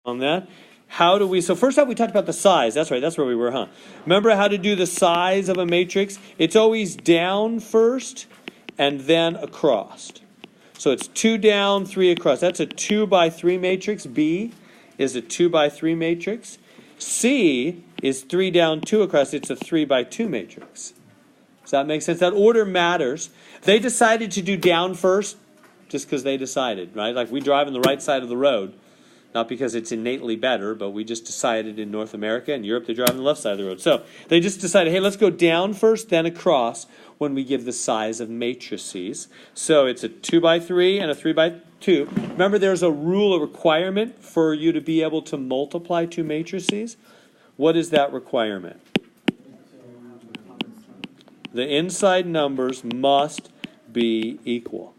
on that. How do we, so first up we talked about the size. That's right, that's where we were, huh? Remember how to do the size of a matrix? It's always down first and then across. So it's 2 down, 3 across. That's a 2 by 3 matrix. B is a 2 by 3 matrix. C is 3 down, 2 across. It's a 3 by 2 matrix. Does that make sense? That order matters. They decided to do down first just because they decided, right? Like we drive on the right side of the road. Not because it's innately better, but we just decided in North America and Europe they drive on the left side of the road. So they just decided, hey, let's go down first, then across when we give the size of matrices. So it's a 2 by 3 and a 3 by 2. Remember, there's a rule, a requirement for you to be able to multiply two matrices. What is that requirement? The inside numbers must be equal.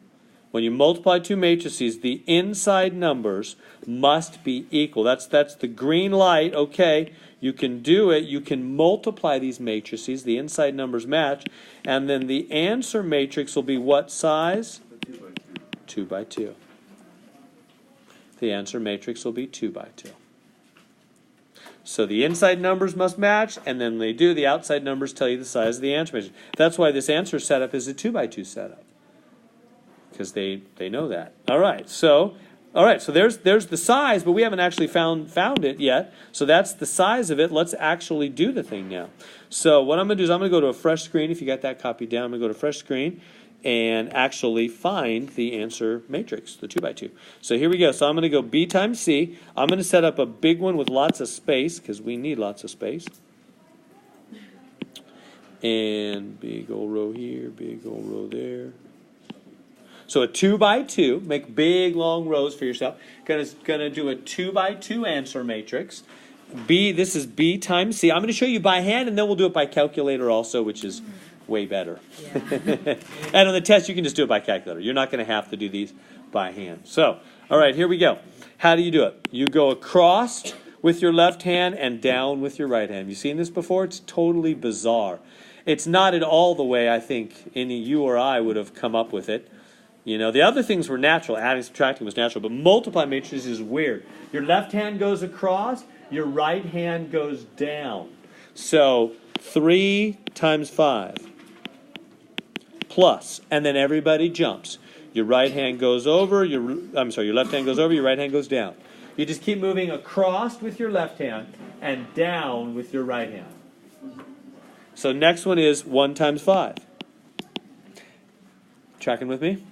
When you multiply two matrices, the inside numbers must be equal. That's the green light. Okay, you can do it. You can multiply these matrices. The inside numbers match. And then the answer matrix will be what size? 2 by 2. The answer matrix will be 2 by 2. So the inside numbers must match, and then they do. The outside numbers tell you the size of the answer matrix. That's why this answer setup is a 2 by 2 setup. Because they know that. All right, so there's the size, but we haven't actually found it yet. So that's the size of it. Let's actually do the thing now. So what I'm going to do is I'm going to go to a fresh screen. If you got that copied down, I'm going to go to fresh screen and actually find the answer matrix, the 2 by 2. So here we go. So I'm going to go B times C. I'm going to set up a big one with lots of space because we need lots of space. And big old row here, big old row there. So a 2 by 2, make big long rows for yourself. Gonna do a 2 by 2 answer matrix. This is B times C. I'm going to show you by hand, and then we'll do it by calculator also, which is way better. Yeah. And on the test, you can just do it by calculator. You're not going to have to do these by hand. So, all right, here we go. How do you do it? You go across with your left hand and down with your right hand. Have you seen this before? It's totally bizarre. It's not at all the way I think any you or I would have come up with it. You know, the other things were natural. Adding, subtracting was natural. But multiply matrices is weird. Your left hand goes across. Your right hand goes down. So 3 times 5 plus. And then everybody jumps. Your right hand goes over. Your left hand goes over. Your right hand goes down. You just keep moving across with your left hand and down with your right hand. So next one is 1 times 5. Tracking with me?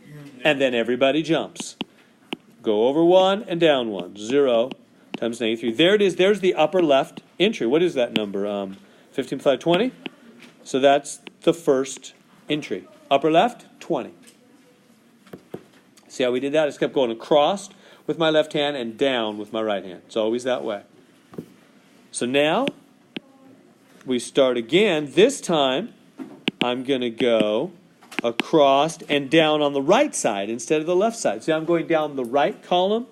And then everybody jumps. Go over 1 and down 1. 0 times -3. There it is. There's the upper left entry. What is that number? 15 plus 20. So that's the first entry. Upper left, 20. See how we did that? I just kept going across with my left hand and down with my right hand. It's always that way. So now we start again. This time I'm going to go across and down on the right side instead of the left side. See, I'm going down the right column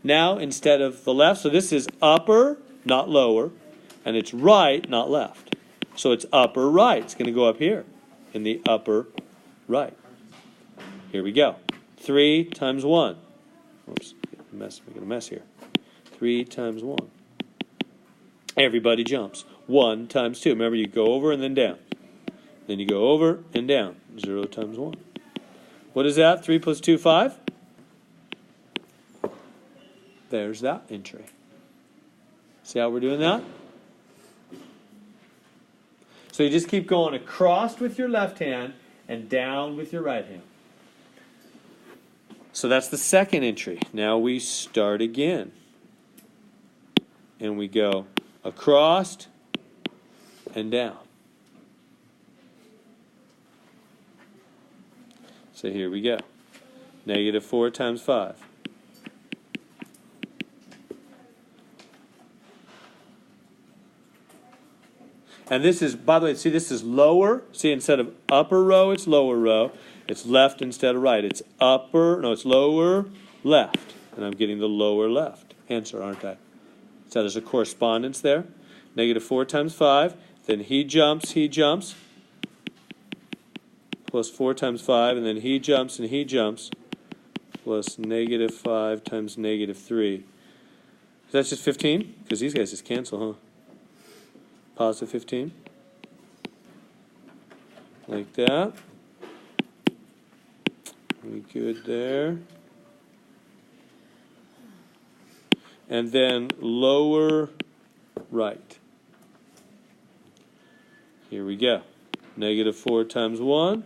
now instead of the left. So this is upper, not lower, and it's right, not left. So it's upper right. It's going to go up here in the upper right. Here we go. 3 times 1. Oops, making a mess here. 3 times 1. Everybody jumps. 1 times 2. Remember, you go over and then down. Then you go over and down. 0 times 1. What is that? 3 plus 2, 5. There's that entry. See how we're doing that? So you just keep going across with your left hand and down with your right hand. So that's the second entry. Now we start again. And we go across and down. So here we go. -4 times 5. And this is, by the way, see, this is lower. See, instead of upper row, it's lower row. It's left instead of right. It's it's lower left. And I'm getting the lower left answer, aren't I? So there's a correspondence there. -4 times 5. Then he jumps. Plus 4 times 5, and then he jumps, plus -5 times -3. That's just 15? Because these guys just cancel, huh? Positive 15. Like that. We good there. And then lower right. Here we go. Negative 4 times 1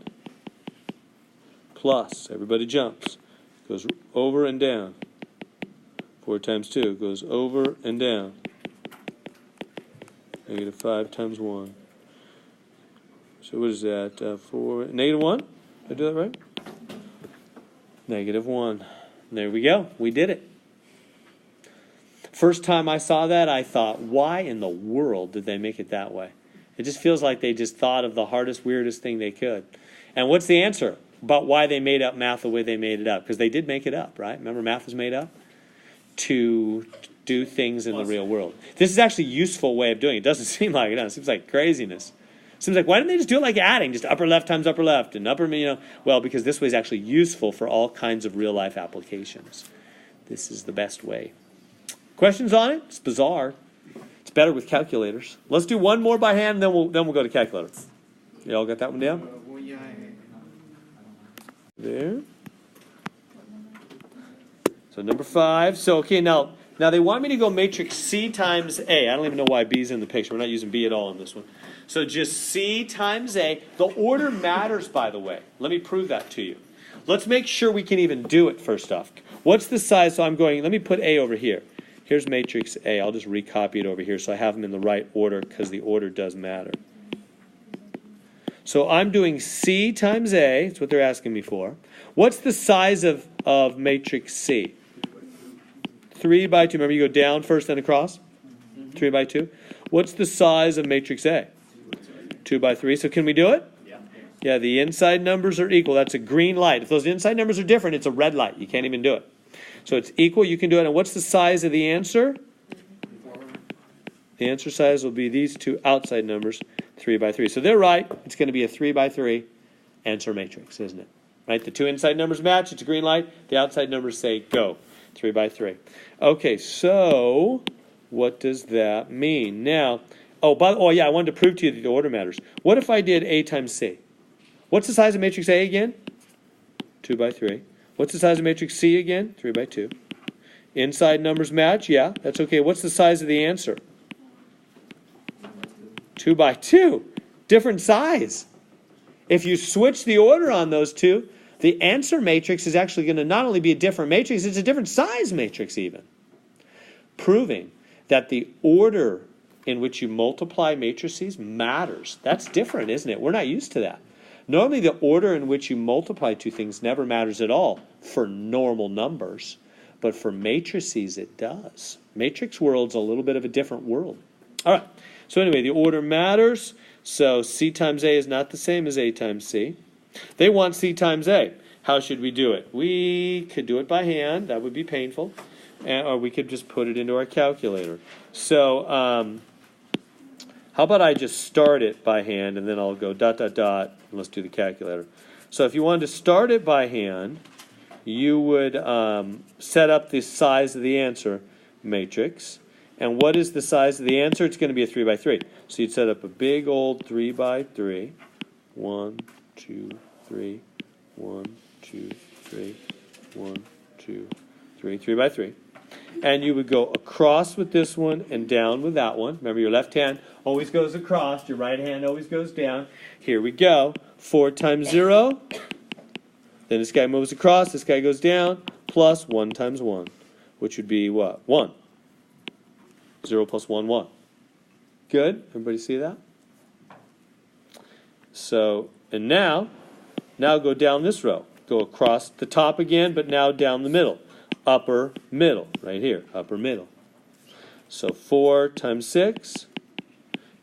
plus, everybody jumps, goes over and down. 4 times 2 goes over and down. Negative 5 times 1. So what is that? 4, negative 1? Did I do that right? Negative 1. There we go. We did it. First time I saw that, I thought, why in the world did they make it that way? It just feels like they just thought of the hardest, weirdest thing they could. And what's the answer about why they made up math the way they made it up? Because they did make it up, right? Remember, math was made up to do things in the real world. This is actually a useful way of doing it. It doesn't seem like it. It seems like craziness. It seems like, why didn't they just do it like adding? Just upper left times upper left and upper, Well, because this way is actually useful for all kinds of real-life applications. This is the best way. Questions on it? It's bizarre. It's better with calculators. Let's do one more by hand, then we'll go to calculator. You all got that one down? There. So number 5. So okay, now they want me to go matrix C times A. I don't even know why B is in the picture. We're not using B at all in this one. So just C times A. The order matters, by the way. Let me prove that to you. Let's make sure we can even do it first off. What's the size? So I'm going, let me put A over here. Here's matrix A. I'll just recopy it over here so I have them in the right order because the order does matter. So I'm doing C times A. That's what they're asking me for. What's the size of matrix C? 3 by 2. Remember, you go down first, then across? 3 by 2. What's the size of matrix A? 2 by 3. So can we do it? Yeah, the inside numbers are equal. That's a green light. If those inside numbers are different, it's a red light. You can't even do it. So it's equal. You can do it. And what's the size of the answer? The answer size will be these two outside numbers, 3 by 3. So they're right. It's going to be a 3 by 3 answer matrix, isn't it? Right? The two inside numbers match. It's a green light. The outside numbers say go. 3 by 3. Okay, so what does that mean? Now, I wanted to prove to you that the order matters. What if I did A times C? What's the size of matrix A again? 2 by 3. What's the size of matrix C again? 3 by 2. Inside numbers match? Yeah, that's okay. What's the size of the answer? 2 by 2. Different size. If you switch the order on those two, the answer matrix is actually going to not only be a different matrix, it's a different size matrix even. Proving that the order in which you multiply matrices matters. That's different, isn't it? We're not used to that. Normally the order in which you multiply two things never matters at all for normal numbers. But for matrices it does. Matrix world's a little bit of a different world. All right. So anyway, the order matters. So C times A is not the same as A times C. They want C times A. How should we do it? We could do it by hand. That would be painful. Or we could just put it into our calculator. So how about I just start it by hand, and then I'll go ... and let's do the calculator. So if you wanted to start it by hand, you would set up the size of the answer matrix. And what is the size of the answer? It's going to be a 3 by 3. So you'd set up a big old 3 by 3. 1, 2, 3, 1, 2, 3, 1, 2, 3, 3 by 3. And you would go across with this one and down with that one. Remember, your left hand always goes across. Your right hand always goes down. Here we go. 4 times 0. Then this guy moves across. This guy goes down. Plus 1 times 1, which would be what? 1. 0 plus 1, 1. Good? Everybody see that? So, and now go down this row. Go across the top again, but now down the middle. Upper middle, right here, upper middle. So 4 times 6,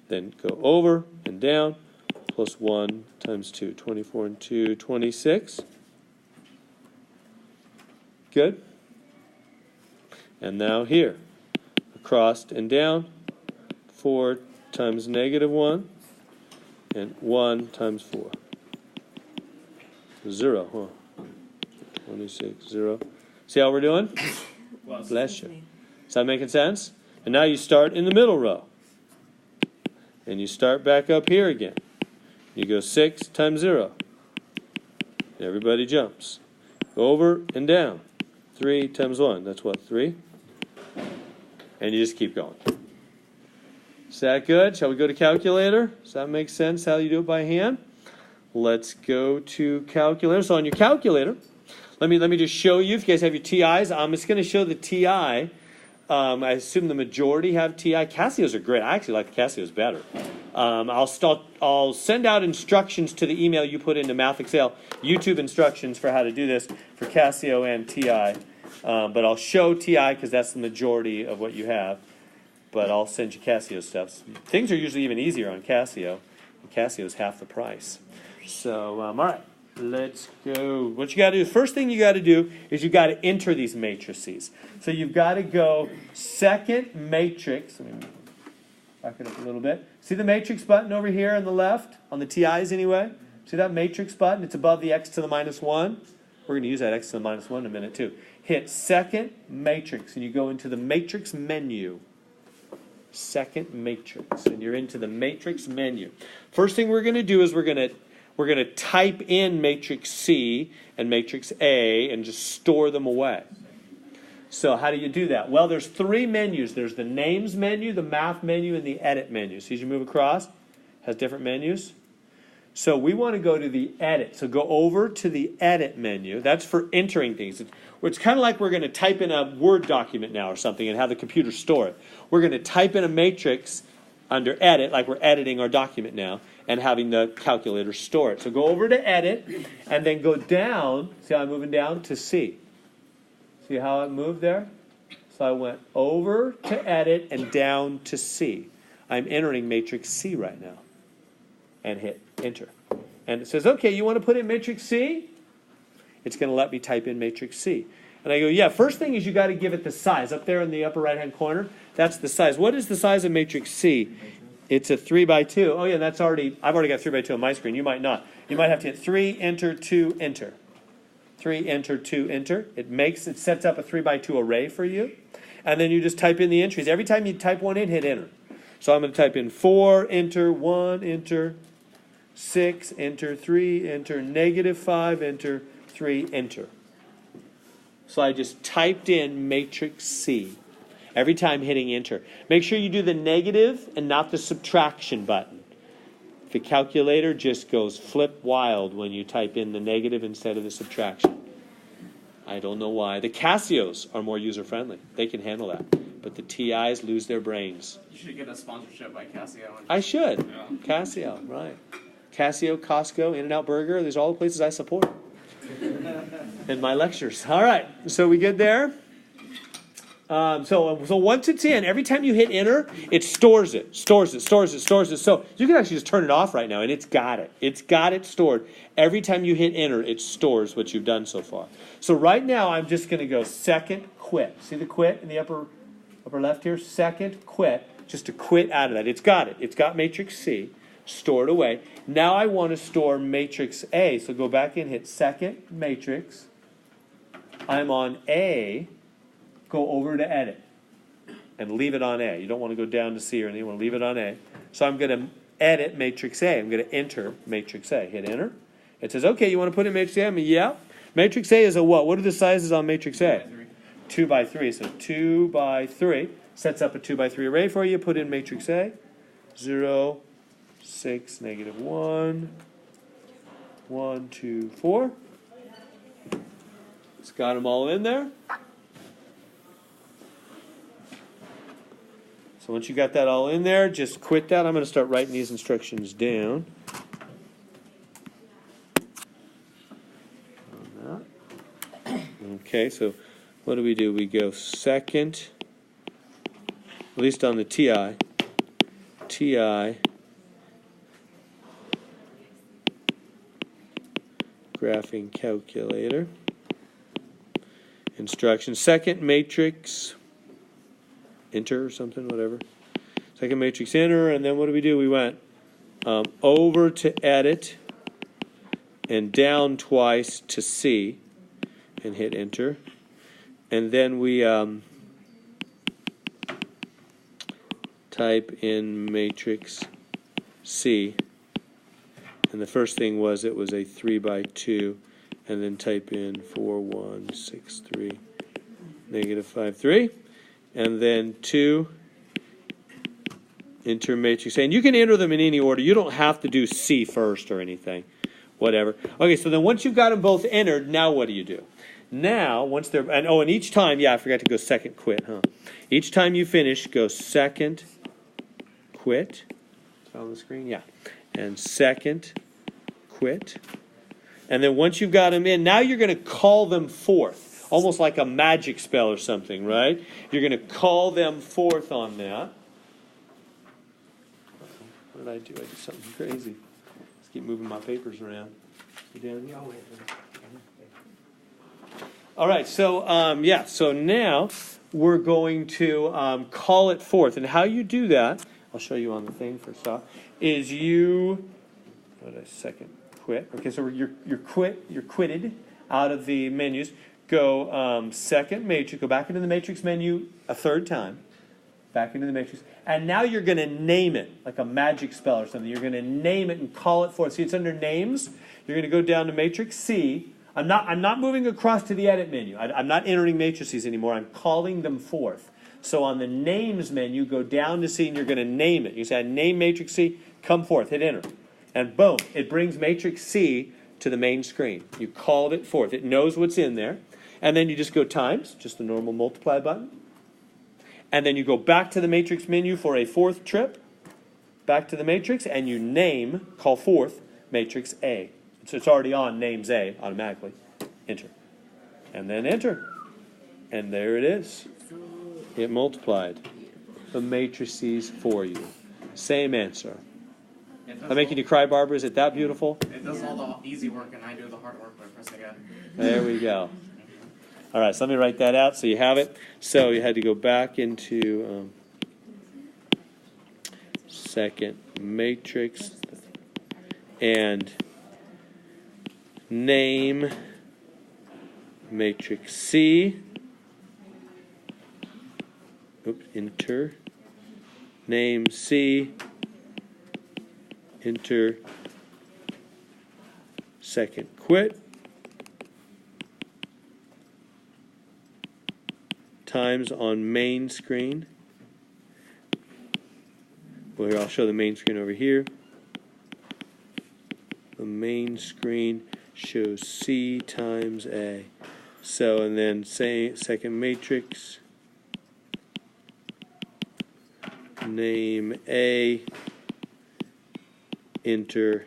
then go over and down, plus 1 times 2. 24 and 2, 26. Good? And now here, across and down, 4 times negative 1, and 1 times 4. 0, huh? 26, 0. See how we're doing? Bless you. Is that making sense? And now you start in the middle row. And you start back up here again. You go 6 times 0. And everybody jumps. Go over and down. 3 times 1. That's what, 3? And you just keep going. Is that good? Shall we go to calculator? Does that make sense how you do it by hand? Let's go to calculator. So on your calculator, let me just show you. If you guys have your TIs, I'm just going to show the TI. I assume the majority have TI. Casios are great. I actually like the Casios better. I'll send out instructions to the email you put into Math Excel, YouTube instructions for how to do this for Casio and TI. But I'll show TI because that's the majority of what you have. But I'll send you Casio stuff. Things are usually even easier on Casio. And Casio is half the price. So, all right. Let's go. What you got to do, first thing you got to do is you got to enter these matrices. So you've got to go second matrix. Let me back it up a little bit. See the matrix button over here on the left, on the TIs anyway? See that matrix button? It's above the x to the minus 1. We're going to use that x to the minus 1 in a minute too. Hit second matrix and you go into the matrix menu. Second matrix, and you're into the matrix menu. First thing we're going to do is we're going to type in matrix C and matrix A and just store them away. So how do you do that? Well, there's 3 menus. There's the names menu, the math menu, and the edit menu. See as you move across, it has different menus. So we want to go to the edit. So go over to the edit menu. That's for entering things. It's kind of like we're going to type in a Word document now or something and have the computer store it. We're going to type in a matrix under edit, like we're editing our document now, and having the calculator store it. So go over to edit and then go down. See how I'm moving down to C? See how I moved there? So I went over to edit and down to C. I'm entering matrix C right now. And hit enter. And it says, okay, you want to put in matrix C? It's going to let me type in matrix C. And I go, yeah, first thing is you got to give it the size. Up there in the upper right-hand corner, that's the size. What is the size of matrix C? It's a 3 by 2. Oh, yeah, I've already got 3 by 2 on my screen. You might not. You might have to hit 3, enter, 2, enter. 3, enter, 2, enter. It sets up a 3 by 2 array for you. And then you just type in the entries. Every time you type one in, hit enter. So I'm going to type in 4, enter, 1, enter, 6, enter, 3, enter, negative 5, enter, 3, enter. So I just typed in matrix C. Every time hitting enter. Make sure you do the negative and not the subtraction button. The calculator just goes flip wild when you type in the negative instead of the subtraction. I don't know why. The Casios are more user-friendly. They can handle that. But the TIs lose their brains. You should get a sponsorship by Casio. I should. Yeah. Casio, right. Casio, Costco, In-N-Out Burger. These are all the places I support. In my lectures. All right. So we good there? So once it's in, every time you hit enter, it stores it. So you can actually just turn it off right now, and it's got it. It's got it stored. Every time you hit enter, it stores what you've done so far. So right now, I'm just going to go second quit. See the quit in the upper left here? Second quit, just to quit out of that. It's got it. It's got matrix C stored away. Now I want to store matrix A. So go back and hit second matrix. I'm on A. Go over to edit and leave it on A. You don't want to go down to C or anything. You want to leave it on A. So I'm going to edit matrix A. I'm going to enter matrix A. Hit enter. It says, okay, you want to put in matrix A? I mean, yeah. Matrix A is a what? What are the sizes on matrix A? 2 by 3. So 2 by 3 sets up a 2 by 3 array for you. Put in matrix A. 0, 6, negative 1, 1, 2, 4. It's got them all in there. So once you got that all in there, just quit that. I'm going to start writing these instructions down. Okay, so what do? We go second, at least on the TI, graphing calculator, instruction, second matrix, enter or something, whatever. Second matrix, enter, and then what do? We went over to edit and down twice to C and hit enter. And then we type in matrix C. And the first thing was it was a 3 by 2, and then type in 4, 1, 6, 3, negative 5, 3, and then 2, enter matrix A. And you can enter them in any order. You don't have to do C first or anything, whatever. Okay, so then once you've got them both entered, now what do you do? Now, once they're, and each time, yeah, I forgot to go second quit, huh? Each time you finish, go second quit. Is that on the screen? Yeah. And second quit. And then once you've got them in, now you're going to call them forth. Almost like a magic spell or something, right? You're going to call them forth on that. What did I do? I did something crazy. Just keep moving my papers around. Down here. All right, so yeah, so now we're going to call it forth. And how you do that, I'll show you on the thing first off, is you, what a second, quit. Okay, so you're quitted out of the menus. Go second matrix, go back into the matrix menu a third time, back into the matrix. And now you're going to name it, like a magic spell or something. You're going to name it and call it forth. See, it's under names. You're going to go down to matrix C. I'm not moving across to the edit menu. I'm not entering matrices anymore. I'm calling them forth. So on the names menu, go down to C and you're going to name it. You say, name matrix C, come forth, hit enter. And boom, it brings matrix C to the main screen. You called it forth. It knows what's in there. And then you just go times, just the normal multiply button. And then you go back to the matrix menu for a fourth trip. Back to the matrix and you name, call forth, matrix A. So it's already on names A automatically. Enter. And then enter. And there it is. It multiplied the matrices for you. Same answer. Am I making you cry, Barbara? Is it that beautiful? It does all the easy work, and I do the hard work by pressing it. There we go. All right, so let me write that out so you have it. So you had to go back into second matrix and name matrix C. Oops, enter. Name C. Enter. Second quit. Times on main screen. Well, here I'll show the main screen over here. The main screen shows C times A. So, and then say second matrix. Name A. Enter.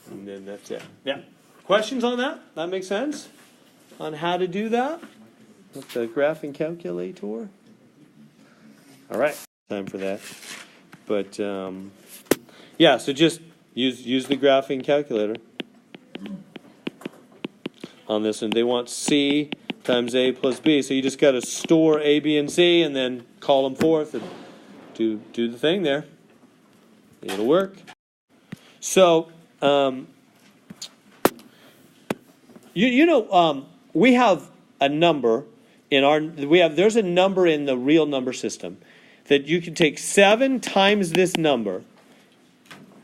And then that's it. Yeah. Questions on that? That makes sense? On how to do that with the graphing calculator? All right. Time for that. But, yeah, so just use the graphing calculator on this. And they want C times A plus B. So you just got to store A, B, and C and then call them forth and do the thing there. It'll work. So, we have a number in there's a number in the real number system that you can take 7 times this number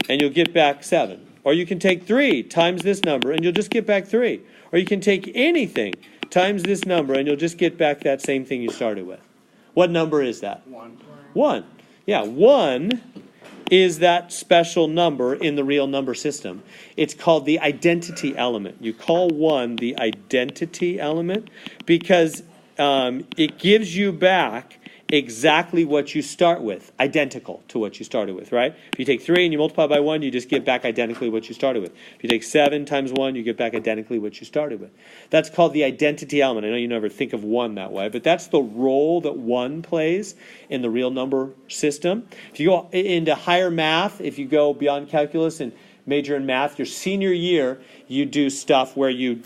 and you'll get back 7. Or you can take 3 times this number and you'll just get back 3. Or you can take anything times this number and you'll just get back that same thing you started with. What number is that? 1. 1. Yeah, 1 is that special number in the real number system. It's called the identity element. You call 1 the identity element because it gives you back exactly what you start with, identical to what you started with, right? If you take 3 and you multiply by 1, you just get back identically what you started with. If you take 7 times 1, you get back identically what you started with. That's called the identity element. I know you never think of 1 that way, but that's the role that 1 plays in the real number system. If you go into higher math, if you go beyond calculus and major in math, your senior year, you do stuff where you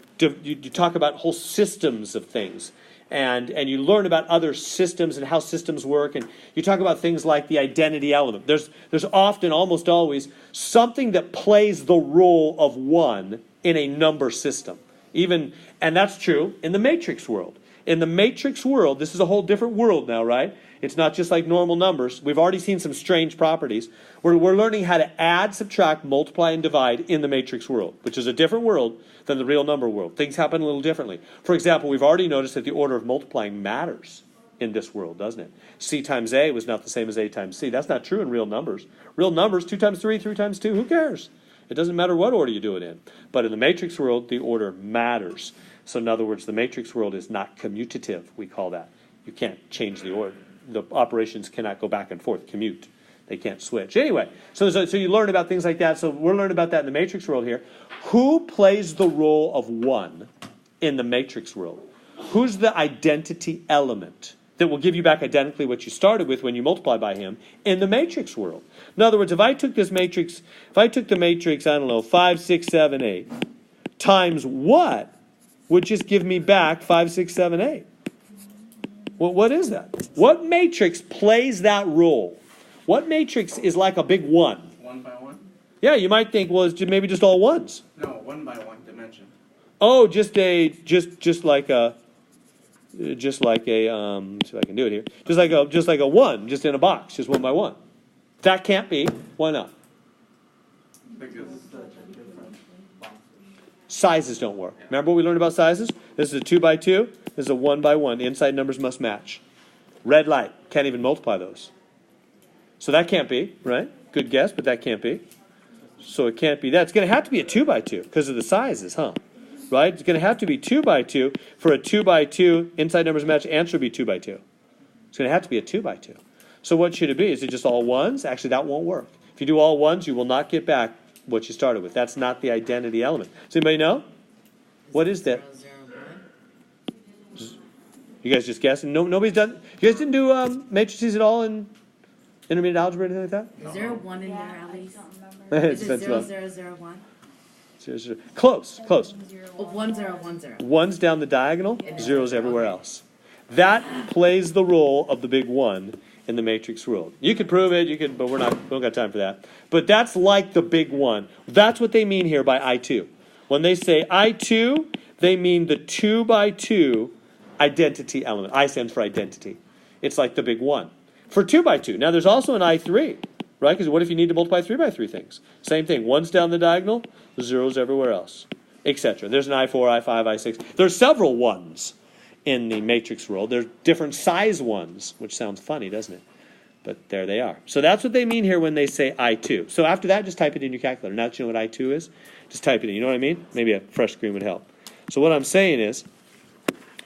talk about whole systems of things. And you learn about other systems and how systems work, and you talk about things like the identity element. There's often, almost always, something that plays the role of 1 in a number system. And that's true in the matrix world. In the matrix world, this is a whole different world now, right? It's not just like normal numbers. We've already seen some strange properties. We're learning how to add, subtract, multiply, and divide in the matrix world, which is a different world than the real number world. Things happen a little differently. For example, we've already noticed that the order of multiplying matters in this world, doesn't it? C times A was not the same as A times C. That's not true in real numbers. Real numbers, 2 times 3, 3 times 2, who cares? It doesn't matter what order you do it in. But in the matrix world, the order matters. So in other words, the matrix world is not commutative, we call that. You can't change the order. The operations cannot go back and forth, commute. They can't switch. Anyway, so you learn about things like that. So we're learning about that in the matrix world here. Who plays the role of 1 in the matrix world? Who's the identity element that will give you back identically what you started with when you multiply by him in the matrix world? In other words, if I took this matrix, I don't know, 5, 6, 7, 8, times what would just give me back 5, 6, 7, 8? Well, what is that? What matrix plays that role? What matrix is like a big 1? 1 by 1? Yeah, you might think, well, it's maybe just all ones. No, 1 by 1 dimension. Oh, just like a let's see if I can do it here. Just like a 1, just in a box, just 1 by 1. That can't be. Why not? Because Sizes don't work. Remember what we learned about sizes? This is a 2 by 2. This is a 1 by 1. The inside numbers must match. Red light. Can't even multiply those. So that can't be, right? Good guess, but that can't be. So it can't be that. It's going to have to be a 2 by 2 because of the sizes, huh? Right? It's going to have to be 2 by 2. For a 2 by 2, inside numbers match, answer would be 2 by 2. It's going to have to be a 2 by 2. So what should it be? Is it just all ones? Actually, that won't work. If you do all ones, you will not get back what you started with. That's not the identity element. Does anybody know? What is that? 0, 0, 1. You guys just guessing? No, nobody's done. You guys didn't do matrices at all in intermediate algebra or anything like that? Is there a 1 in there at least? It's Is been it slow. 0, 0, 0, 1? Close. Oh, 1, 0, 1, 0. One's down the diagonal, zeros everywhere else. That plays the role of the big 1 in the matrix world. You could prove it, but we don't got time for that. But that's like the big 1. That's what they mean here by I2. When they say I2, they mean the 2 by 2 identity element. I stands for identity. It's like the big 1. For 2 by 2. Now there's also an I3, right? Because what if you need to multiply 3 by 3 things? Same thing. One's down the diagonal, the zeros everywhere else, etc. There's an I4, I5, I6. There's several 1s in the matrix world. There's different size 1s, which sounds funny, doesn't it? But there they are. So that's what they mean here when they say I2. So after that, just type it in your calculator. Now that you know what I2 is, just type it in. You know what I mean? Maybe a fresh screen would help. So what I'm saying is,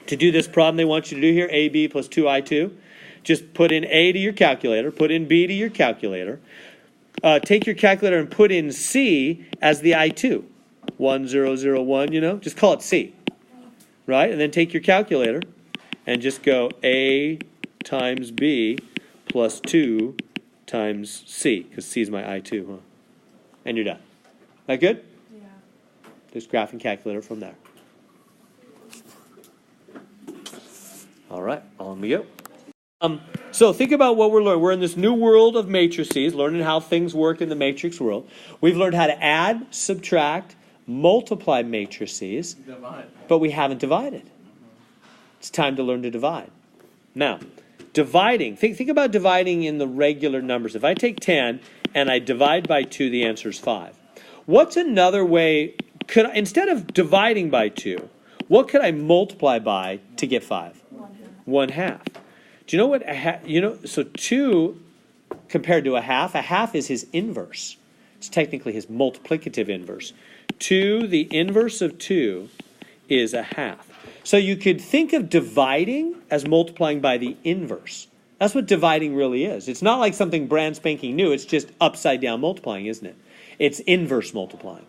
to do this problem they want you to do here, AB plus 2I2, just put in A to your calculator, put in B to your calculator, take your calculator and put in C as the I2. 1001, just call it C. Right? And then take your calculator and just go A times B plus 2 times C, because C is my I2, huh? And you're done. That good? Yeah. Just graphing calculator from there. All right, on we go. So think about what we're learning. We're in this new world of matrices, learning how things work in the matrix world. We've learned how to add, subtract, multiply matrices, divide. but we haven't divided. It's time to learn to divide. Now, dividing. Think about dividing in the regular numbers. If I take 10 and I divide by 2, the answer is 5. What's another way? Instead of dividing by 2, what could I multiply by to get 5? 1 half. Do you know what so 2 compared to a half is his inverse. It's technically his multiplicative inverse. 2, the inverse of 2 is a half. So you could think of dividing as multiplying by the inverse. That's what dividing really is. It's not like something brand spanking new. It's just upside down multiplying, isn't it? It's inverse multiplying.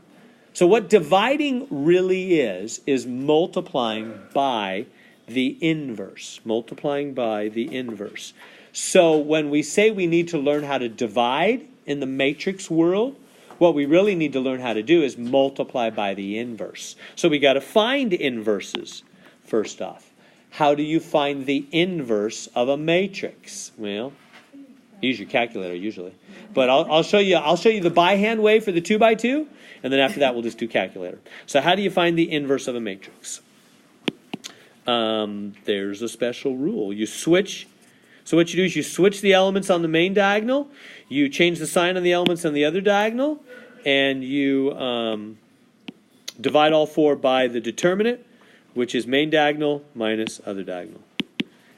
So what dividing really is multiplying by the inverse. Multiplying by the inverse. So when we say we need to learn how to divide in the matrix world, what we really need to learn how to do is multiply by the inverse. So we got to find inverses first off. How do you find the inverse of a matrix? Well, use your calculator usually. But I'll show you the by hand way for the 2 by 2, and then after that we'll just do calculator. So how do you find the inverse of a matrix? there's a special rule. You switch. So what you do is you switch the elements on the main diagonal, you change the sign on the elements on the other diagonal, and you divide all four by the determinant, which is main diagonal minus other diagonal.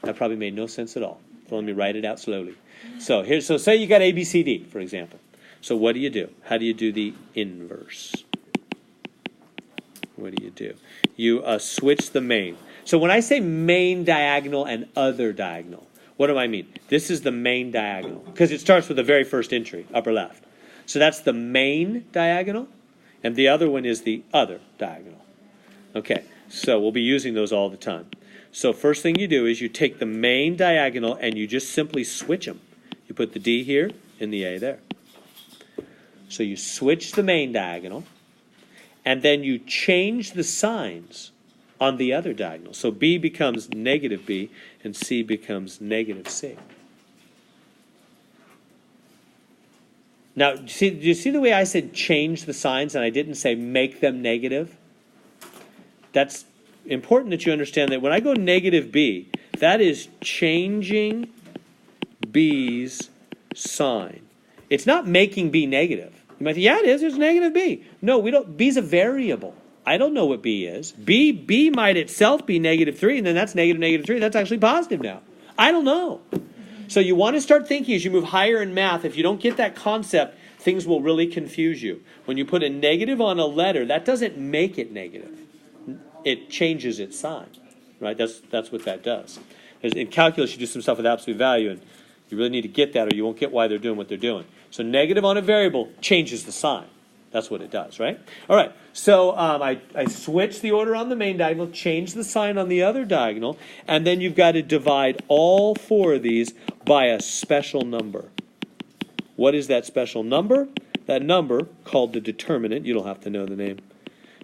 That probably made no sense at all. So let me write it out slowly. So say you got A, B, C, D, for example. So what do? How do you do the inverse? What do? You switch the main. So when I say main diagonal and other diagonal, what do I mean? This is the main diagonal, because it starts with the very first entry, upper left. So that's the main diagonal, and the other one is the other diagonal. Okay, so we'll be using those all the time. So first thing you do is you take the main diagonal and you just simply switch them. You put the D here and the A there. So you switch the main diagonal, and then you change the signs on the other diagonal. So B becomes negative B, and C becomes negative C. Now, do you see the way I said change the signs and I didn't say make them negative? That's important that you understand that when I go negative B, that is changing B's sign. It's not making B negative. You might think, yeah, it is. It's negative B. No, we don't. B's a variable. I don't know what B is. B might itself be negative 3, and then that's negative 3. That's actually positive now. I don't know. So you want to start thinking as you move higher in math. If you don't get that concept, things will really confuse you. When you put a negative on a letter, that doesn't make it negative. It changes its sign. Right? That's what that does. In calculus, you do some stuff with absolute value, and you really need to get that or you won't get why they're doing what they're doing. So negative on a variable changes the sign. That's what it does, right? All right, so I switch the order on the main diagonal, change the sign on the other diagonal, and then you've got to divide all four of these by a special number. What is that special number? That number, called the determinant, you don't have to know the name.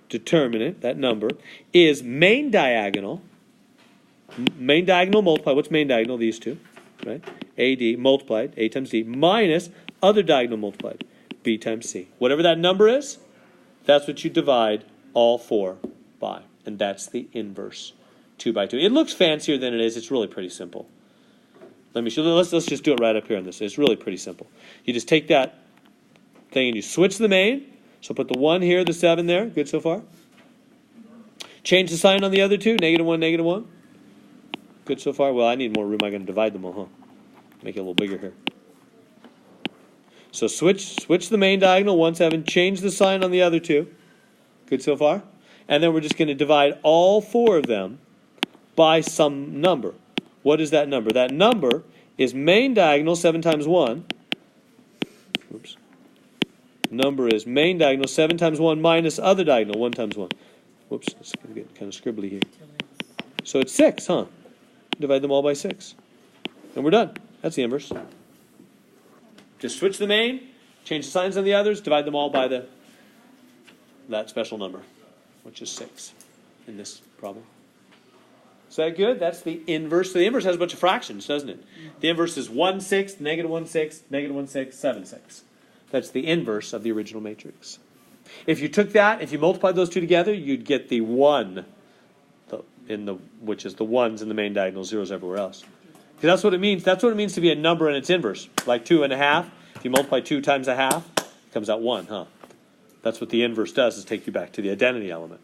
Determinant, that number, is main diagonal multiplied, what's main diagonal? These two, right? AD multiplied, A times D, minus other diagonal multiplied, B times C. Whatever that number is, that's what you divide all four by. And that's the inverse, 2 by 2. It looks fancier than it is. It's really pretty simple. Let me show. Let's just do it right up here on this. It's really pretty simple. You just take that thing and you switch the main. So put the 1 here, the 7 there. Good so far. Change the sign on the other two. -1, -1. Good so far. Well, I need more room. I'm going to divide them all, huh? Make it a little bigger here. So switch the main diagonal, 1, 7. Change the sign on the other two. Good so far? And then we're just going to divide all four of them by some number. What is that number? That number is main diagonal 7 times 1. Oops. Number is main diagonal 7 times 1 minus other diagonal 1 times 1. Whoops, it's going to get kind of scribbly here. So it's 6, huh? Divide them all by 6. And we're done. That's the inverse. Just switch the main, change the signs on the others, divide them all by that special number, which is 6 in this problem. Is that good? That's the inverse. So the inverse has a bunch of fractions, doesn't it? The inverse is 1, 6, -1, 6, -1, 6, 7, 6. That's the inverse of the original matrix. If you took that, if you multiplied those two together, you'd get the 1, which is the 1s in the main diagonal, 0s everywhere else. Because that's what it means. That's what it means to be a number and its inverse. Like 2 1/2. If you multiply 2 times 1/2, it comes out 1, huh? That's what the inverse does, is take you back to the identity element.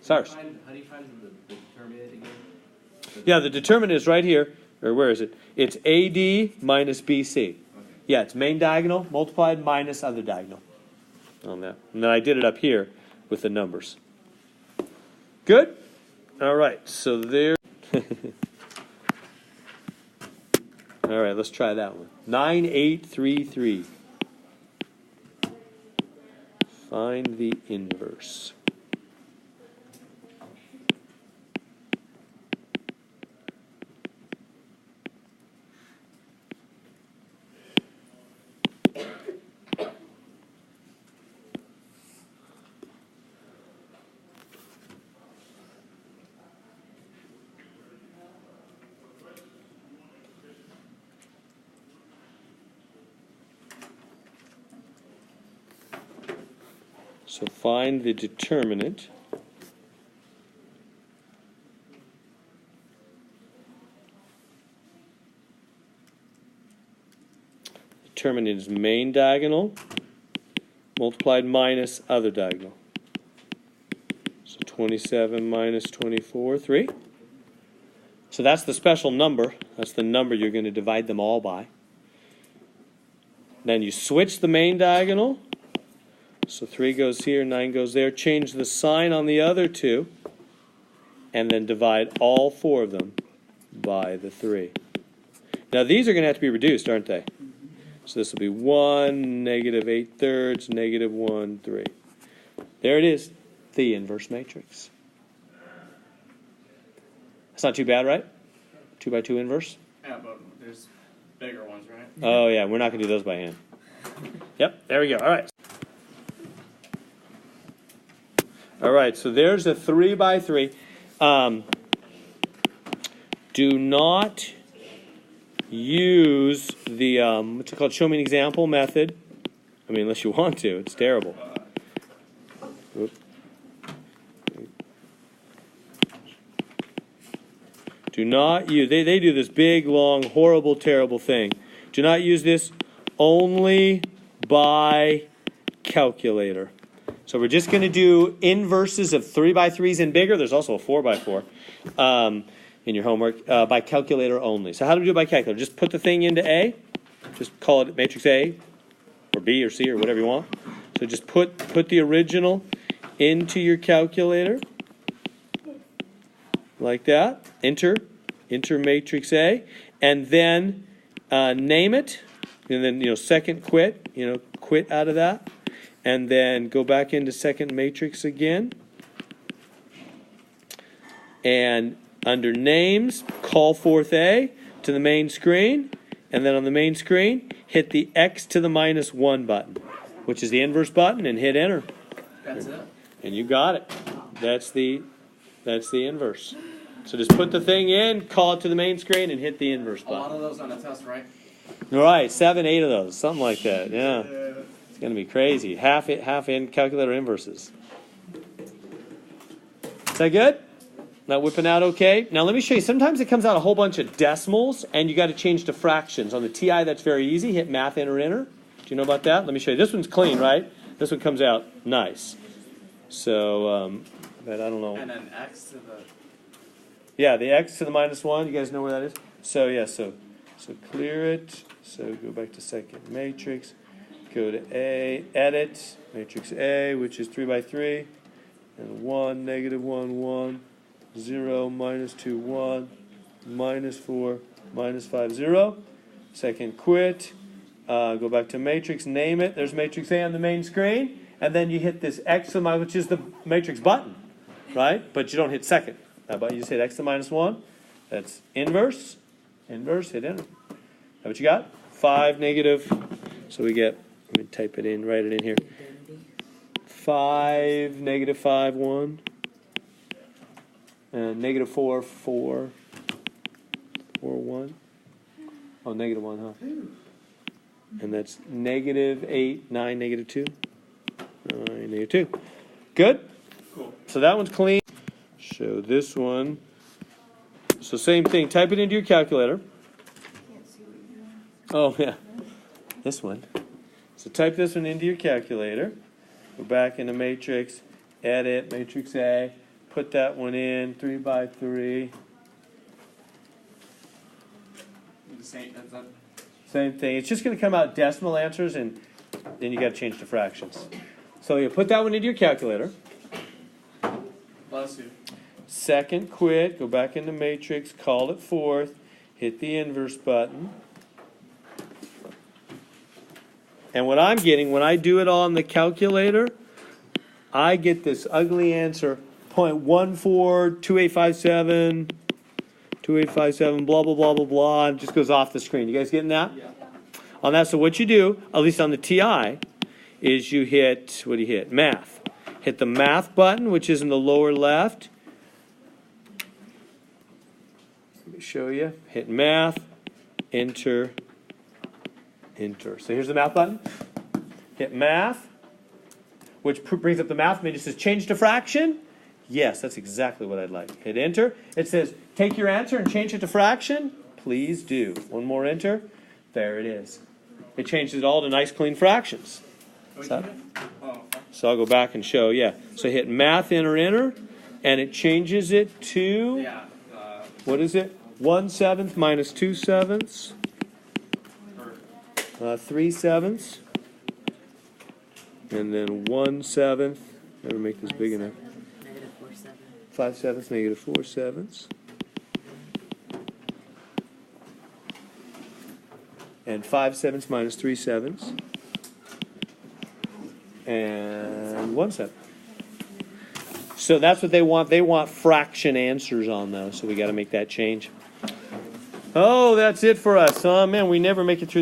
Cyrus. How do you find the determinant again? Yeah, the determinant is right here. Or where is it? It's AD minus BC. Okay. Yeah, it's main diagonal multiplied minus other diagonal on that. And then I did it up here with the numbers. Good? All right, so there. All right, let's try that one. 9833. Find the inverse. So find the determinant determinant is main diagonal multiplied minus other diagonal. So 27 minus 24, 3. So that's the special number. That's the number you're going to divide them all by. Then you switch the main diagonal. So 3 goes here, 9 goes there. Change the sign on the other two. And then divide all 4 of them by the 3. Now these are going to have to be reduced, aren't they? So this will be 1, negative 8/3, negative 1, 3. There it is, the inverse matrix. That's not too bad, right? 2 by 2 inverse? Yeah, but there's bigger ones, right? Oh yeah, we're not going to do those by hand. Yep, there we go. All right. All right, so there's a 3 by 3. Do not use the, what's it called, show me an example method. I mean, unless you want to. It's terrible. Oop. Do not use, they do this big, long, horrible, terrible thing. Do not use this only by calculator. So we're just going to do inverses of 3 by 3s and bigger. There's also a 4 by 4 in your homework by calculator only. So how do we do it by calculator? Just put the thing into A. Just call it matrix A or B or C or whatever you want. So just put the original into your calculator like that. Enter matrix A, and then name it, and then second quit, quit out of that. And then go back into second matrix again. And under names, call forth A to the main screen. And then on the main screen, hit the X to the minus 1 button, which is the inverse button, and hit enter. That's it. And you got it. That's the inverse. So just put the thing in, call it to the main screen, and hit the inverse A button. lot of those on the test, right? All right, 7, 8 of those, something like that. Yeah. It's going to be crazy. Half in calculator inverses. Is that good? Not whipping out okay? Now let me show you. Sometimes it comes out a whole bunch of decimals, and you got to change to fractions. On the TI, that's very easy. Hit math, enter. Do you know about that? Let me show you. This one's clean, right? This one comes out nice. So, but I don't know. And then X to the... Yeah, the X to the minus 1. You guys know where that is? So, yeah, so clear it. So go back to second matrix. Go to A, edit, matrix A, which is 3 by 3, and 1, negative 1, 1, 0, minus 2, 1, minus 4, minus 5, 0. Second quit. Go back to matrix, name it. There's matrix A on the main screen. And then you hit this X to the minus, which is the matrix button, right? But you don't hit second. That button, you just hit X to the minus 1. That's inverse, hit enter. That what you got? 5, negative. So we get... Let me type it in, write it in here. 5, negative 5, 1. And negative 4, 4. 4, 1. Oh, negative 1, huh? And that's negative 8, 9, negative 2. 9, negative 2. Good? Cool. So that one's clean. Show this one. So same thing. Type it into your calculator. Oh, yeah. This one. So type this one into your calculator. Go back into matrix, edit, matrix A, put that one in, 3 by 3. The same, that's not... Same thing. It's just going to come out decimal answers, and then you got to change to fractions. So you put that one into your calculator. Bless you. Second quit, go back into matrix, call it forth, hit the inverse button. And what I'm getting, when I do it on the calculator, I get this ugly answer, 0.142857, 2857, blah, blah, blah, blah, blah. It just goes off the screen. You guys getting that? Yeah. On that, so what you do, at least on the TI, is you hit, what do you hit? Math. Hit the math button, which is in the lower left. Let me show you. Hit math, enter. So here's the math button. Hit math, which brings up the math menu. It says change to fraction. Yes, that's exactly what I'd like. Hit enter. It says take your answer and change it to fraction. Please do. One more enter. There it is. It changes it all to nice clean fractions. Wait, So- did it? Oh, So I'll go back and show, yeah. So hit math, enter, and it changes it to, yeah. what is it? 1/7 minus 2/7, Or 3/7, and then 1/7. Never make this big enough. Negative 4/7. 5/7, negative 4/7. And 5/7 minus 3/7. And 1/7. So that's what they want. They want fraction answers on those. So we got to make that change. Oh, that's it for us. Oh man, we never make it through the